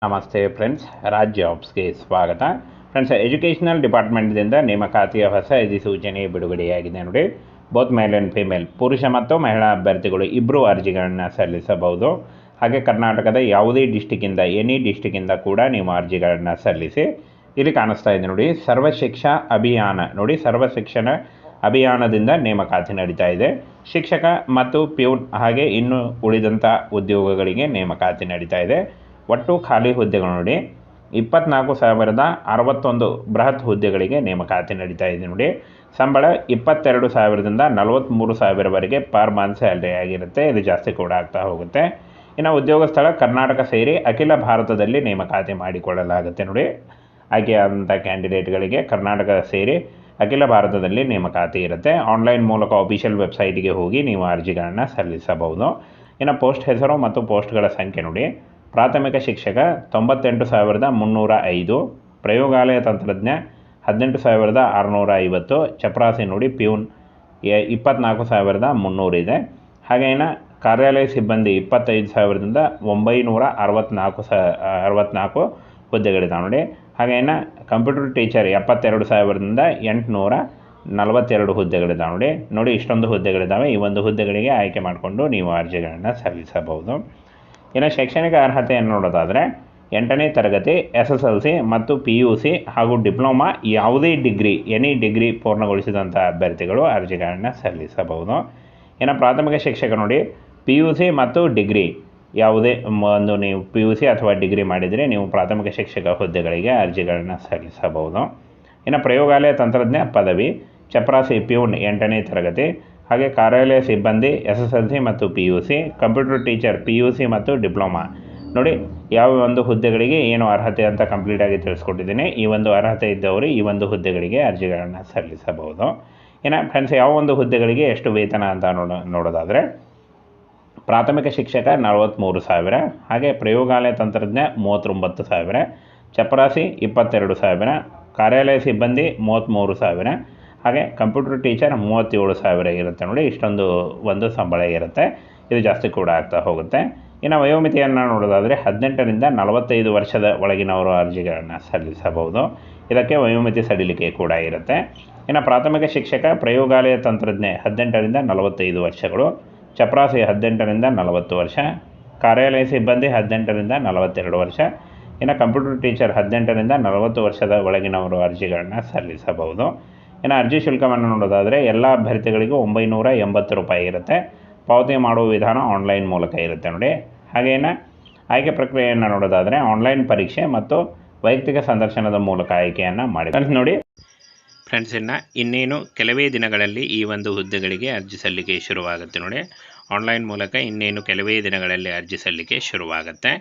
ನಮಸ್ತೆ ಫ್ರೆಂಡ್ಸ್, ರಾಜ್ ಜಾಬ್ಸ್ಗೆ ಸ್ವಾಗತ. Friends, educational ಡಿಪಾರ್ಟ್ಮೆಂಟ್ದಿಂದ ನೇಮಕಾತಿಯ ಹೊಸ ಅಧಿಸೂಚನೆ ಬಿಡುಗಡೆಯಾಗಿದೆ ನೋಡಿ. ಬೋತ್ ಮೇಲ್ ಆ್ಯಂಡ್ ಫಿಮೇಲ್, ಪುರುಷ ಮತ್ತು ಮಹಿಳಾ ಅಭ್ಯರ್ಥಿಗಳು ಇಬ್ಬರು ಅರ್ಜಿಗಳನ್ನು ಸಲ್ಲಿಸಬಹುದು. ಹಾಗೆ ಕರ್ನಾಟಕದ ಯಾವುದೇ ಡಿಸ್ಟಿಕ್ಕಿಂದ, ಎನಿ ಡಿಸ್ಟಿಕ್ಕಿಂದ ಕೂಡ ನೀವು ಅರ್ಜಿಗಳನ್ನು ಸಲ್ಲಿಸಿ. ಇಲ್ಲಿ ಕಾಣಿಸ್ತಾ ಇದೆ ನೋಡಿ, ಸರ್ವಶಿಕ್ಷಾ ಅಭಿಯಾನ ನೋಡಿ, ಸರ್ವಶಿಕ್ಷಣ ಅಭಿಯಾನದಿಂದ ನೇಮಕಾತಿ ನಡೀತಾ ಇದೆ. ಶಿಕ್ಷಕ ಮತ್ತು ಪ್ಯೂನ್ ಹಾಗೆ ಇನ್ನು ಉಳಿದಂಥ ಉದ್ಯೋಗಗಳಿಗೆ ನೇಮಕಾತಿ ನಡೀತಾ ಇದೆ. ಒಟ್ಟು ಖಾಲಿ ಹುದ್ದೆಗಳು ನೋಡಿ 24,061 ಬೃಹತ್ ಹುದ್ದೆಗಳಿಗೆ ನೇಮಕಾತಿ ನಡೀತಾ ಇದೆ ನೋಡಿ. ಸಂಬಳ 22,000ದಿಂದ 43,000ವರೆಗೆ ಪರ್ ಮಂತ್ ಸ್ಯಾಲ್ರಿ ಆಗಿರುತ್ತೆ. ಇದು ಜಾಸ್ತಿ ಕೂಡ ಆಗ್ತಾ ಹೋಗುತ್ತೆ. ಇನ್ನು ಉದ್ಯೋಗ ಸ್ಥಳ ಕರ್ನಾಟಕ ಸೇರಿ ಅಖಿಲ ಭಾರತದಲ್ಲಿ ನೇಮಕಾತಿ ಮಾಡಿಕೊಳ್ಳಲಾಗುತ್ತೆ ನೋಡಿ. ಆಯ್ಕೆಯಾದಂಥ ಕ್ಯಾಂಡಿಡೇಟ್ಗಳಿಗೆ ಕರ್ನಾಟಕ ಸೇರಿ ಅಖಿಲ ಭಾರತದಲ್ಲಿ ನೇಮಕಾತಿ ಇರುತ್ತೆ. ಆನ್ಲೈನ್ ಮೂಲಕ ಅಫಿಷಿಯಲ್ ವೆಬ್ಸೈಟ್ಗೆ ಹೋಗಿ ನೀವು ಅರ್ಜಿಗಳನ್ನು ಸಲ್ಲಿಸಬಹುದು. ಇನ್ನು ಪೋಸ್ಟ್ ಹೆಸರು ಮತ್ತು ಪೋಸ್ಟ್ಗಳ ಸಂಖ್ಯೆ ನೋಡಿ. ಪ್ರಾಥಮಿಕ ಶಿಕ್ಷಕ 98,305, ಪ್ರಯೋಗಾಲಯ ತಂತ್ರಜ್ಞ 18,650, ಚಪರಾಸಿ ನೋಡಿ ಪ್ಯೂನ್ 24,300 ಇದೆ. ಹಾಗೆ ಇನ್ನು ಕಾರ್ಯಾಲಯ ಸಿಬ್ಬಂದಿ 25,000ದಿಂದ 964 ಹುದ್ದೆಗಳಿದ್ದಾವೆ ನೋಡಿ. ಹಾಗೆ ಇನ್ನು ಕಂಪ್ಯೂಟರ್ ಟೀಚರ್ 72,000ದಿಂದ 842 ಹುದ್ದೆಗಳಿದ್ದಾವೆ ನೋಡಿ. ಇಷ್ಟೊಂದು ಹುದ್ದೆಗಳಿದ್ದಾವೆ. ಈ ಒಂದು ಹುದ್ದೆಗಳಿಗೆ ಆಯ್ಕೆ ಮಾಡಿಕೊಂಡು ನೀವು ಅರ್ಜಿಗಳನ್ನು ಸಲ್ಲಿಸಬಹುದು. ಇನ್ನು ಶೈಕ್ಷಣಿಕ ಅರ್ಹತೆಯನ್ನು ನೋಡೋದಾದರೆ 8ನೇ ತರಗತಿ SSLC ಮತ್ತು PUC ಹಾಗೂ ಡಿಪ್ಲೊಮಾ ಯಾವುದೇ ಡಿಗ್ರಿ, ಎನಿ ಡಿಗ್ರಿ ಪೂರ್ಣಗೊಳಿಸಿದಂಥ ಅಭ್ಯರ್ಥಿಗಳು ಅರ್ಜಿಗಳನ್ನು ಸಲ್ಲಿಸಬಹುದು. ಇನ್ನು ಪ್ರಾಥಮಿಕ ಶಿಕ್ಷಕ ನೋಡಿ, PUC ಮತ್ತು ಡಿಗ್ರಿ ಯಾವುದೇ ಒಂದು ನೀವು PUC ಅಥವಾ ಡಿಗ್ರಿ ಮಾಡಿದರೆ ನೀವು ಪ್ರಾಥಮಿಕ ಶಿಕ್ಷಕ ಹುದ್ದೆಗಳಿಗೆ ಅರ್ಜಿಗಳನ್ನು ಸಲ್ಲಿಸಬಹುದು. ಇನ್ನು ಪ್ರಯೋಗಾಲಯ ತಂತ್ರಜ್ಞ ಪದವಿ, ಚಪರಾಸಿ ಪ್ಯೂನ್ 8ನೇ ತರಗತಿ, ಹಾಗೆ ಕಾರ್ಯಾಲಯ ಸಿಬ್ಬಂದಿ SSLC ಮತ್ತು PUC, ಕಂಪ್ಯೂಟರ್ ಟೀಚರ್ PUC ಮತ್ತು ಡಿಪ್ಲೊಮಾ ನೋಡಿ. ಯಾವ ಒಂದು ಹುದ್ದೆಗಳಿಗೆ ಏನು ಅರ್ಹತೆ ಅಂತ ಕಂಪ್ಲೀಟಾಗಿ ತಿಳಿಸ್ಕೊಟ್ಟಿದ್ದೀನಿ. ಈ ಒಂದು ಅರ್ಹತೆ ಇದ್ದವರು ಈ ಒಂದು ಹುದ್ದೆಗಳಿಗೆ ಅರ್ಜಿಗಳನ್ನು ಸಲ್ಲಿಸಬಹುದು. ಇನ್ನು ಫ್ರೆಂಡ್ಸ್, ಯಾವ ಒಂದು ಹುದ್ದೆಗಳಿಗೆ ಎಷ್ಟು ವೇತನ ಅಂತ ನೋಡೋದಾದರೆ ಪ್ರಾಥಮಿಕ ಶಿಕ್ಷಕ 43,000, ಹಾಗೆ ಪ್ರಯೋಗಾಲಯ ತಂತ್ರಜ್ಞ 39,000, ಚಪರಾಸಿ 22,000, ಕಾರ್ಯಾಲಯ ಸಿಬ್ಬಂದಿ 33,000, ಹಾಗೆ ಕಂಪ್ಯೂಟರ್ ಟೀಚರ್ 37,000 ಇರುತ್ತೆ ನೋಡಿ. ಇಷ್ಟೊಂದು ಒಂದು ಸಂಬಳ ಇರುತ್ತೆ. ಇದು ಜಾಸ್ತಿ ಕೂಡ ಆಗ್ತಾ ಹೋಗುತ್ತೆ. ಇನ್ನು ವಯೋಮಿತಿಯನ್ನು ನೋಡೋದಾದರೆ 18ರಿಂದ 45 ವರ್ಷದ ಒಳಗಿನವರು ಅರ್ಜಿಗಳನ್ನು ಸಲ್ಲಿಸಬಹುದು. ಇದಕ್ಕೆ ವಯೋಮಿತಿ ಸಡಿಲಿಕೆ ಕೂಡ ಇರುತ್ತೆ. ಇನ್ನು ಪ್ರಾಥಮಿಕ ಶಿಕ್ಷಕ ಪ್ರಯೋಗಾಲಯ ತಂತ್ರಜ್ಞ 18ರಿಂದ 45 ವರ್ಷಗಳು, ಚಪರಾಸಿ 18ರಿಂದ 40 ವರ್ಷ, ಕಾರ್ಯಾಲಯ ಸಿಬ್ಬಂದಿ 18ರಿಂದ 42 ವರ್ಷ, ಇನ್ನು ಕಂಪ್ಯೂಟರ್ ಟೀಚರ್ 18ರಿಂದ 40 ವರ್ಷದ ಒಳಗಿನವರು ಅರ್ಜಿಗಳನ್ನು ಸಲ್ಲಿಸಬಹುದು. ಇನ್ನು ಅರ್ಜಿ ಶುಲ್ಕವನ್ನು ನೋಡೋದಾದರೆ ಎಲ್ಲ ಅಭ್ಯರ್ಥಿಗಳಿಗೂ 980 ರೂಪಾಯಿ ಇರುತ್ತೆ. ಪಾವತಿ ಮಾಡುವ ವಿಧಾನ ಆನ್ಲೈನ್ ಮೂಲಕ ಇರುತ್ತೆ ನೋಡಿ. ಹಾಗೇನು ಆಯ್ಕೆ ಪ್ರಕ್ರಿಯೆಯನ್ನು ನೋಡೋದಾದರೆ ಆನ್ಲೈನ್ ಪರೀಕ್ಷೆ ಮತ್ತು ವೈಯಕ್ತಿಕ ಸಂದರ್ಶನದ ಮೂಲಕ ಆಯ್ಕೆಯನ್ನು ಮಾಡಿ ನೋಡಿ. ಫ್ರೆಂಡ್ಸ್, ಇನ್ನೇನು ಕೆಲವೇ ದಿನಗಳಲ್ಲಿ ಈ ಒಂದು ಹುದ್ದೆಗಳಿಗೆ ಅರ್ಜಿ ಸಲ್ಲಿಕೆ ಶುರುವಾಗುತ್ತೆ ನೋಡಿ. ಆನ್ಲೈನ್ ಮೂಲಕ ಇನ್ನೇನು ಕೆಲವೇ ದಿನಗಳಲ್ಲಿ ಅರ್ಜಿ ಸಲ್ಲಿಕೆ ಶುರುವಾಗುತ್ತೆ.